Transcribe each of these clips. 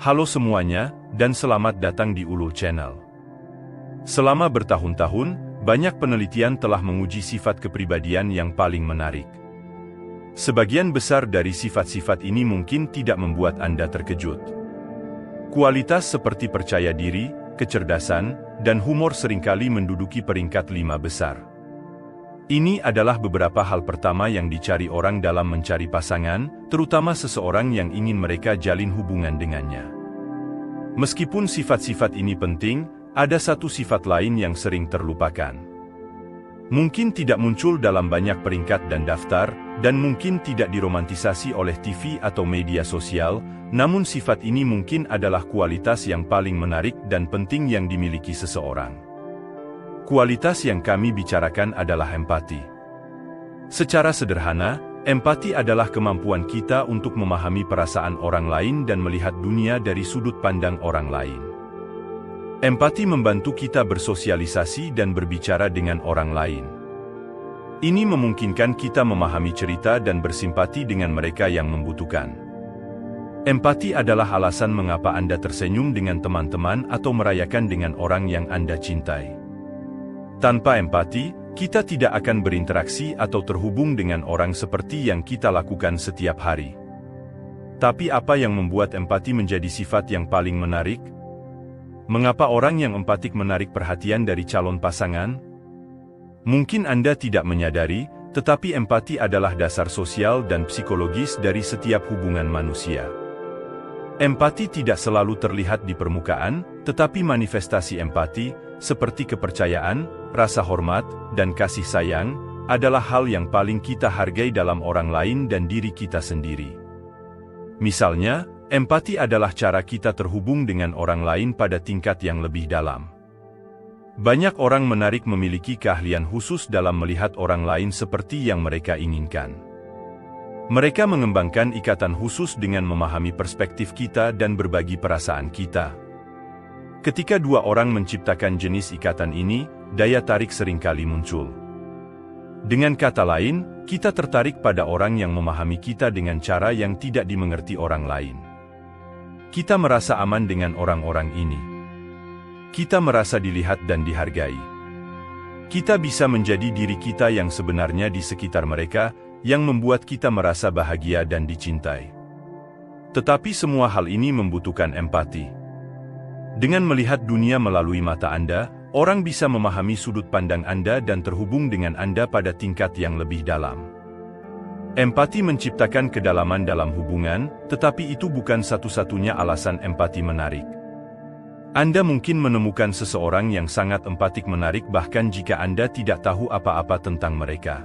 Halo semuanya, dan selamat datang di Ulul Channel. Selama bertahun-tahun, banyak penelitian telah menguji sifat kepribadian yang paling menarik. Sebagian besar dari sifat-sifat ini mungkin tidak membuat Anda terkejut. Kualitas seperti percaya diri, kecerdasan, dan humor seringkali menduduki peringkat 5 besar. Ini adalah beberapa hal pertama yang dicari orang dalam mencari pasangan, terutama seseorang yang ingin mereka jalin hubungan dengannya. Meskipun sifat-sifat ini penting, ada satu sifat lain yang sering terlupakan. Mungkin tidak muncul dalam banyak peringkat dan daftar, dan mungkin tidak diromantisasi oleh TV atau media sosial, namun sifat ini mungkin adalah kualitas yang paling menarik dan penting yang dimiliki seseorang. Kualitas yang kami bicarakan adalah empati. Secara sederhana, empati adalah kemampuan kita untuk memahami perasaan orang lain dan melihat dunia dari sudut pandang orang lain. Empati membantu kita bersosialisasi dan berbicara dengan orang lain. Ini memungkinkan kita memahami cerita dan bersimpati dengan mereka yang membutuhkan. Empati adalah alasan mengapa Anda tersenyum dengan teman-teman atau merayakan dengan orang yang Anda cintai. Tanpa empati, kita tidak akan berinteraksi atau terhubung dengan orang seperti yang kita lakukan setiap hari. Tapi apa yang membuat empati menjadi sifat yang paling menarik? Mengapa orang yang empatik menarik perhatian dari calon pasangan? Mungkin Anda tidak menyadari, tetapi empati adalah dasar sosial dan psikologis dari setiap hubungan manusia. Empati tidak selalu terlihat di permukaan, tetapi manifestasi empati, seperti kepercayaan, rasa hormat, dan kasih sayang, adalah hal yang paling kita hargai dalam orang lain dan diri kita sendiri. Misalnya, empati adalah cara kita terhubung dengan orang lain pada tingkat yang lebih dalam. Banyak orang menarik memiliki keahlian khusus dalam melihat orang lain seperti yang mereka inginkan. Mereka mengembangkan ikatan khusus dengan memahami perspektif kita dan berbagi perasaan kita. Ketika dua orang menciptakan jenis ikatan ini, daya tarik seringkali muncul. Dengan kata lain, kita tertarik pada orang yang memahami kita dengan cara yang tidak dimengerti orang lain. Kita merasa aman dengan orang-orang ini. Kita merasa dilihat dan dihargai. Kita bisa menjadi diri kita yang sebenarnya di sekitar mereka, yang membuat kita merasa bahagia dan dicintai. Tetapi semua hal ini membutuhkan empati. Dengan melihat dunia melalui mata Anda, orang bisa memahami sudut pandang Anda dan terhubung dengan Anda pada tingkat yang lebih dalam. Empati menciptakan kedalaman dalam hubungan, tetapi itu bukan satu-satunya alasan empati menarik. Anda mungkin menemukan seseorang yang sangat empatik menarik bahkan jika Anda tidak tahu apa-apa tentang mereka.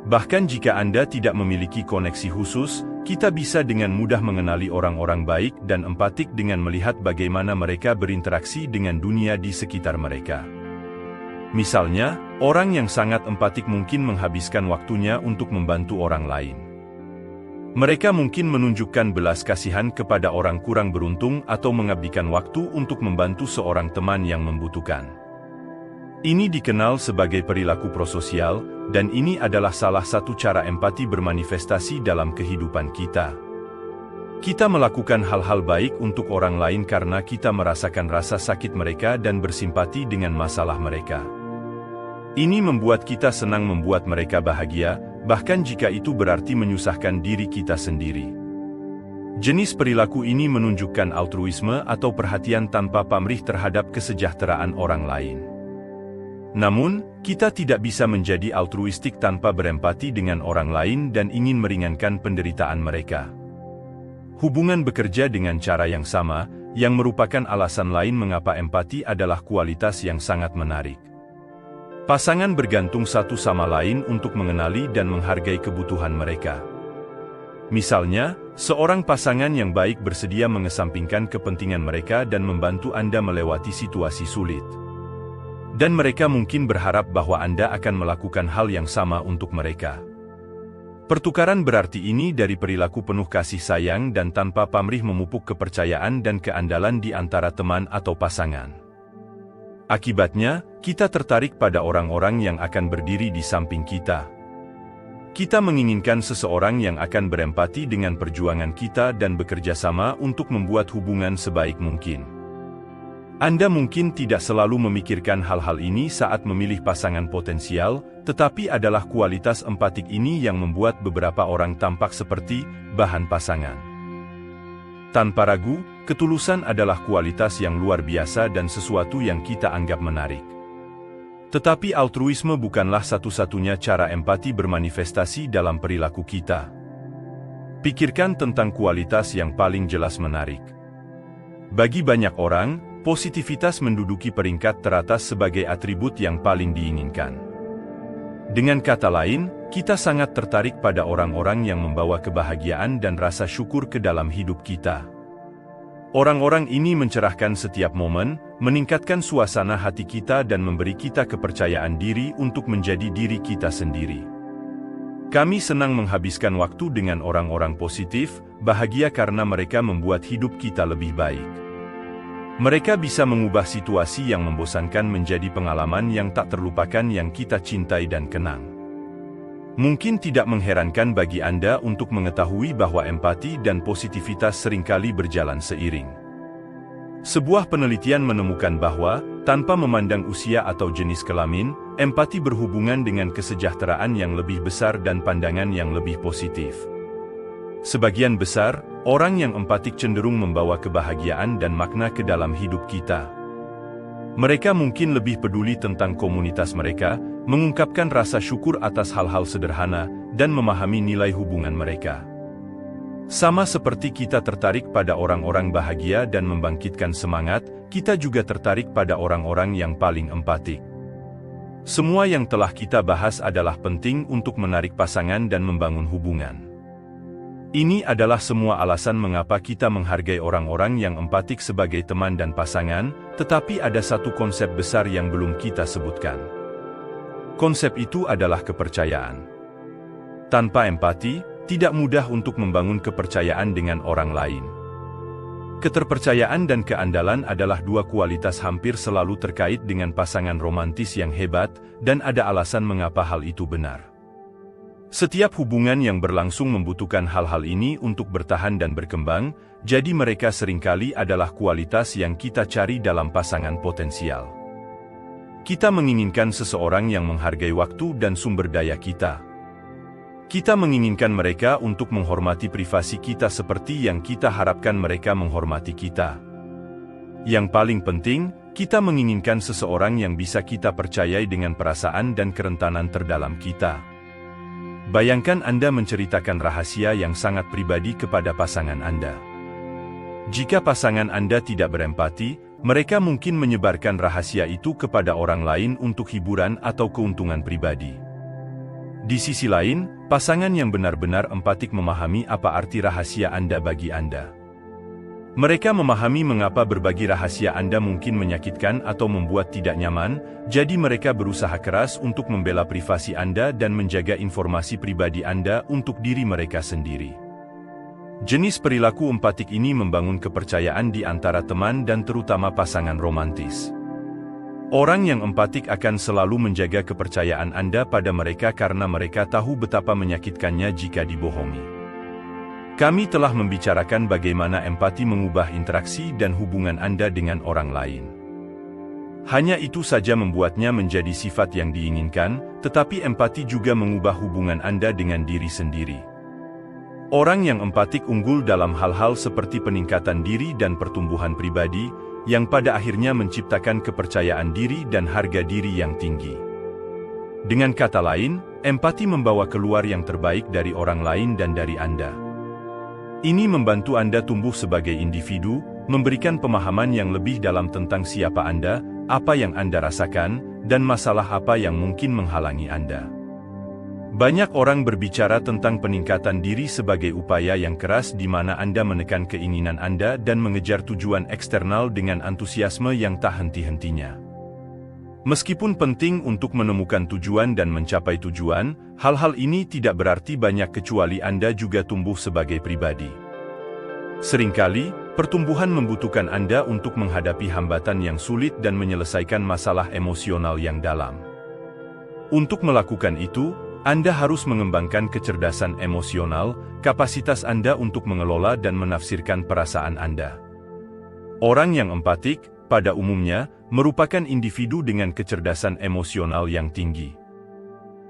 Bahkan jika Anda tidak memiliki koneksi khusus, kita bisa dengan mudah mengenali orang-orang baik dan empatik dengan melihat bagaimana mereka berinteraksi dengan dunia di sekitar mereka. Misalnya, orang yang sangat empatik mungkin menghabiskan waktunya untuk membantu orang lain. Mereka mungkin menunjukkan belas kasihan kepada orang kurang beruntung atau mengabdikan waktu untuk membantu seorang teman yang membutuhkan. Ini dikenal sebagai perilaku prososial, dan ini adalah salah satu cara empati bermanifestasi dalam kehidupan kita. Kita melakukan hal-hal baik untuk orang lain karena kita merasakan rasa sakit mereka dan bersimpati dengan masalah mereka. Ini membuat kita senang membuat mereka bahagia, bahkan jika itu berarti menyusahkan diri kita sendiri. Jenis perilaku ini menunjukkan altruisme atau perhatian tanpa pamrih terhadap kesejahteraan orang lain. Namun, kita tidak bisa menjadi altruistik tanpa berempati dengan orang lain dan ingin meringankan penderitaan mereka. Hubungan bekerja dengan cara yang sama, yang merupakan alasan lain mengapa empati adalah kualitas yang sangat menarik. Pasangan bergantung satu sama lain untuk mengenali dan menghargai kebutuhan mereka. Misalnya, seorang pasangan yang baik bersedia mengesampingkan kepentingan mereka dan membantu Anda melewati situasi sulit. Dan mereka mungkin berharap bahwa Anda akan melakukan hal yang sama untuk mereka. Pertukaran berarti ini dari perilaku penuh kasih sayang dan tanpa pamrih memupuk kepercayaan dan keandalan di antara teman atau pasangan. Akibatnya, kita tertarik pada orang-orang yang akan berdiri di samping kita. Kita menginginkan seseorang yang akan berempati dengan perjuangan kita dan bekerja sama untuk membuat hubungan sebaik mungkin. Anda mungkin tidak selalu memikirkan hal-hal ini saat memilih pasangan potensial, tetapi adalah kualitas empatik ini yang membuat beberapa orang tampak seperti bahan pasangan. Tanpa ragu, ketulusan adalah kualitas yang luar biasa dan sesuatu yang kita anggap menarik. Tetapi altruisme bukanlah satu-satunya cara empati bermanifestasi dalam perilaku kita. Pikirkan tentang kualitas yang paling jelas menarik. Bagi banyak orang, positivitas menduduki peringkat teratas sebagai atribut yang paling diinginkan. Dengan kata lain, kita sangat tertarik pada orang-orang yang membawa kebahagiaan dan rasa syukur ke dalam hidup kita. Orang-orang ini mencerahkan setiap momen, meningkatkan suasana hati kita dan memberi kita kepercayaan diri untuk menjadi diri kita sendiri. Kami senang menghabiskan waktu dengan orang-orang positif, bahagia karena mereka membuat hidup kita lebih baik. Mereka bisa mengubah situasi yang membosankan menjadi pengalaman yang tak terlupakan yang kita cintai dan kenang. Mungkin tidak mengherankan bagi Anda untuk mengetahui bahwa empati dan positivitas seringkali berjalan seiring. Sebuah penelitian menemukan bahwa, tanpa memandang usia atau jenis kelamin, empati berhubungan dengan kesejahteraan yang lebih besar dan pandangan yang lebih positif. Sebagian besar, orang yang empatik cenderung membawa kebahagiaan dan makna ke dalam hidup kita. Mereka mungkin lebih peduli tentang komunitas mereka, mengungkapkan rasa syukur atas hal-hal sederhana, dan memahami nilai hubungan mereka. Sama seperti kita tertarik pada orang-orang bahagia dan membangkitkan semangat, kita juga tertarik pada orang-orang yang paling empatik. Semua yang telah kita bahas adalah penting untuk menarik pasangan dan membangun hubungan. Ini adalah semua alasan mengapa kita menghargai orang-orang yang empatik sebagai teman dan pasangan, tetapi ada satu konsep besar yang belum kita sebutkan. Konsep itu adalah kepercayaan. Tanpa empati, tidak mudah untuk membangun kepercayaan dengan orang lain. Keterpercayaan dan keandalan adalah dua kualitas hampir selalu terkait dengan pasangan romantis yang hebat, dan ada alasan mengapa hal itu benar. Setiap hubungan yang berlangsung membutuhkan hal-hal ini untuk bertahan dan berkembang, jadi mereka seringkali adalah kualitas yang kita cari dalam pasangan potensial. Kita menginginkan seseorang yang menghargai waktu dan sumber daya kita. Kita menginginkan mereka untuk menghormati privasi kita seperti yang kita harapkan mereka menghormati kita. Yang paling penting, kita menginginkan seseorang yang bisa kita percayai dengan perasaan dan kerentanan terdalam kita. Bayangkan Anda menceritakan rahasia yang sangat pribadi kepada pasangan Anda. Jika pasangan Anda tidak berempati, mereka mungkin menyebarkan rahasia itu kepada orang lain untuk hiburan atau keuntungan pribadi. Di sisi lain, pasangan yang benar-benar empatik memahami apa arti rahasia Anda bagi Anda. Mereka memahami mengapa berbagi rahasia Anda mungkin menyakitkan atau membuat tidak nyaman, jadi mereka berusaha keras untuk membela privasi Anda dan menjaga informasi pribadi Anda untuk diri mereka sendiri. Jenis perilaku empatik ini membangun kepercayaan di antara teman dan terutama pasangan romantis. Orang yang empatik akan selalu menjaga kepercayaan Anda pada mereka karena mereka tahu betapa menyakitkannya jika dibohongi. Kami telah membicarakan bagaimana empati mengubah interaksi dan hubungan Anda dengan orang lain. Hanya itu saja membuatnya menjadi sifat yang diinginkan, tetapi empati juga mengubah hubungan Anda dengan diri sendiri. Orang yang empatik unggul dalam hal-hal seperti peningkatan diri dan pertumbuhan pribadi, yang pada akhirnya menciptakan kepercayaan diri dan harga diri yang tinggi. Dengan kata lain, empati membawa keluar yang terbaik dari orang lain dan dari Anda. Ini membantu Anda tumbuh sebagai individu, memberikan pemahaman yang lebih dalam tentang siapa Anda, apa yang Anda rasakan, dan masalah apa yang mungkin menghalangi Anda. Banyak orang berbicara tentang peningkatan diri sebagai upaya yang keras di mana Anda menekan keinginan Anda dan mengejar tujuan eksternal dengan antusiasme yang tak henti-hentinya. Meskipun penting untuk menemukan tujuan dan mencapai tujuan, hal-hal ini tidak berarti banyak kecuali Anda juga tumbuh sebagai pribadi. Seringkali, pertumbuhan membutuhkan Anda untuk menghadapi hambatan yang sulit dan menyelesaikan masalah emosional yang dalam. Untuk melakukan itu, Anda harus mengembangkan kecerdasan emosional, kapasitas Anda untuk mengelola dan menafsirkan perasaan Anda. Orang yang empatik, pada umumnya, merupakan individu dengan kecerdasan emosional yang tinggi.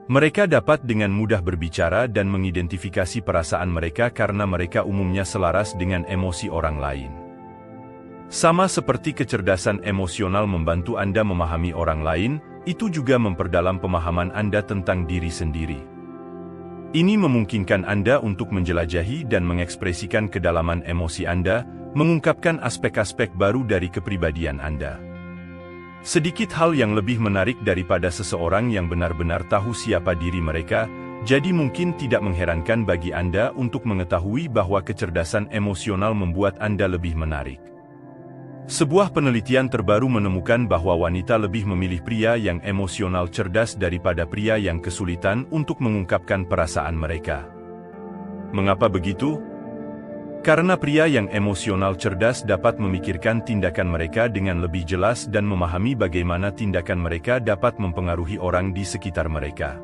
Mereka dapat dengan mudah berbicara dan mengidentifikasi perasaan mereka karena mereka umumnya selaras dengan emosi orang lain. Sama seperti kecerdasan emosional membantu Anda memahami orang lain, itu juga memperdalam pemahaman Anda tentang diri sendiri. Ini memungkinkan Anda untuk menjelajahi dan mengekspresikan kedalaman emosi Anda, mengungkapkan aspek-aspek baru dari kepribadian Anda. Sedikit hal yang lebih menarik daripada seseorang yang benar-benar tahu siapa diri mereka, jadi mungkin tidak mengherankan bagi Anda untuk mengetahui bahwa kecerdasan emosional membuat Anda lebih menarik. Sebuah penelitian terbaru menemukan bahwa wanita lebih memilih pria yang emosional cerdas daripada pria yang kesulitan untuk mengungkapkan perasaan mereka. Mengapa begitu? Karena pria yang emosional cerdas dapat memikirkan tindakan mereka dengan lebih jelas dan memahami bagaimana tindakan mereka dapat mempengaruhi orang di sekitar mereka.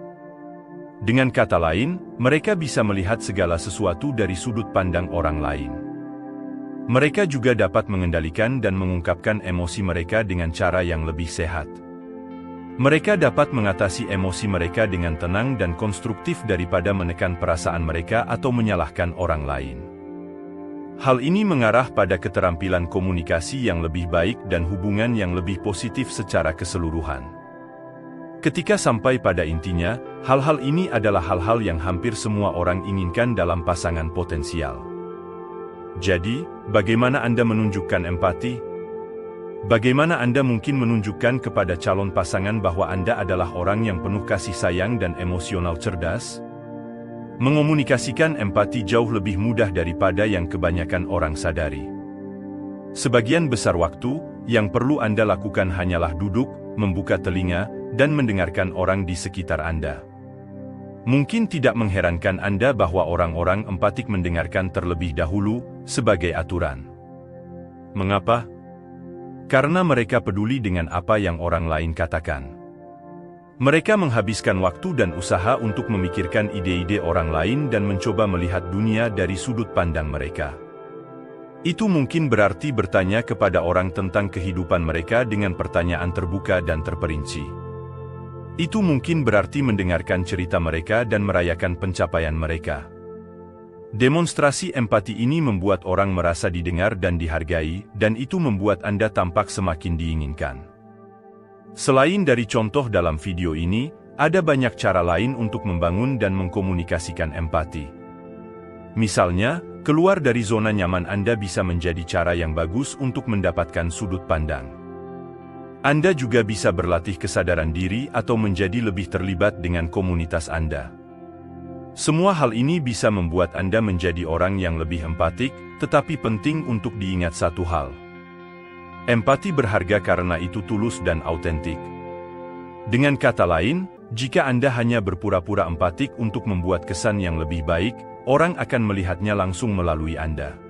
Dengan kata lain, mereka bisa melihat segala sesuatu dari sudut pandang orang lain. Mereka juga dapat mengendalikan dan mengungkapkan emosi mereka dengan cara yang lebih sehat. Mereka dapat mengatasi emosi mereka dengan tenang dan konstruktif daripada menekan perasaan mereka atau menyalahkan orang lain. Hal ini mengarah pada keterampilan komunikasi yang lebih baik dan hubungan yang lebih positif secara keseluruhan. Ketika sampai pada intinya, hal-hal ini adalah hal-hal yang hampir semua orang inginkan dalam pasangan potensial. Jadi, bagaimana Anda menunjukkan empati? Bagaimana Anda mungkin menunjukkan kepada calon pasangan bahwa Anda adalah orang yang penuh kasih sayang dan emosional cerdas? Mengomunikasikan empati jauh lebih mudah daripada yang kebanyakan orang sadari. Sebagian besar waktu, yang perlu Anda lakukan hanyalah duduk, membuka telinga, dan mendengarkan orang di sekitar Anda. Mungkin tidak mengherankan Anda bahwa orang-orang empatik mendengarkan terlebih dahulu, sebagai aturan. Mengapa? Karena mereka peduli dengan apa yang orang lain katakan. Mereka menghabiskan waktu dan usaha untuk memikirkan ide-ide orang lain dan mencoba melihat dunia dari sudut pandang mereka. Itu mungkin berarti bertanya kepada orang tentang kehidupan mereka dengan pertanyaan terbuka dan terperinci. Itu mungkin berarti mendengarkan cerita mereka dan merayakan pencapaian mereka. Demonstrasi empati ini membuat orang merasa didengar dan dihargai, dan itu membuat Anda tampak semakin diinginkan. Selain dari contoh dalam video ini, ada banyak cara lain untuk membangun dan mengkomunikasikan empati. Misalnya, keluar dari zona nyaman Anda bisa menjadi cara yang bagus untuk mendapatkan sudut pandang. Anda juga bisa berlatih kesadaran diri atau menjadi lebih terlibat dengan komunitas Anda. Semua hal ini bisa membuat Anda menjadi orang yang lebih empatik, tetapi penting untuk diingat satu hal. Empati berharga karena itu tulus dan autentik. Dengan kata lain, jika Anda hanya berpura-pura empatik untuk membuat kesan yang lebih baik, orang akan melihatnya langsung melalui Anda.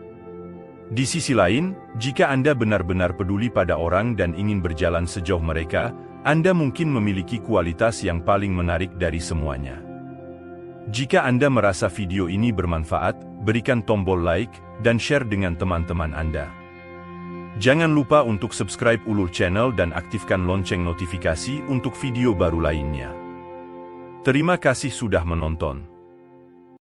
Di sisi lain, jika Anda benar-benar peduli pada orang dan ingin berjalan sejauh mereka, Anda mungkin memiliki kualitas yang paling menarik dari semuanya. Jika Anda merasa video ini bermanfaat, berikan tombol like dan share dengan teman-teman Anda. Jangan lupa untuk subscribe Ulul Channel dan aktifkan lonceng notifikasi untuk video baru lainnya. Terima kasih sudah menonton.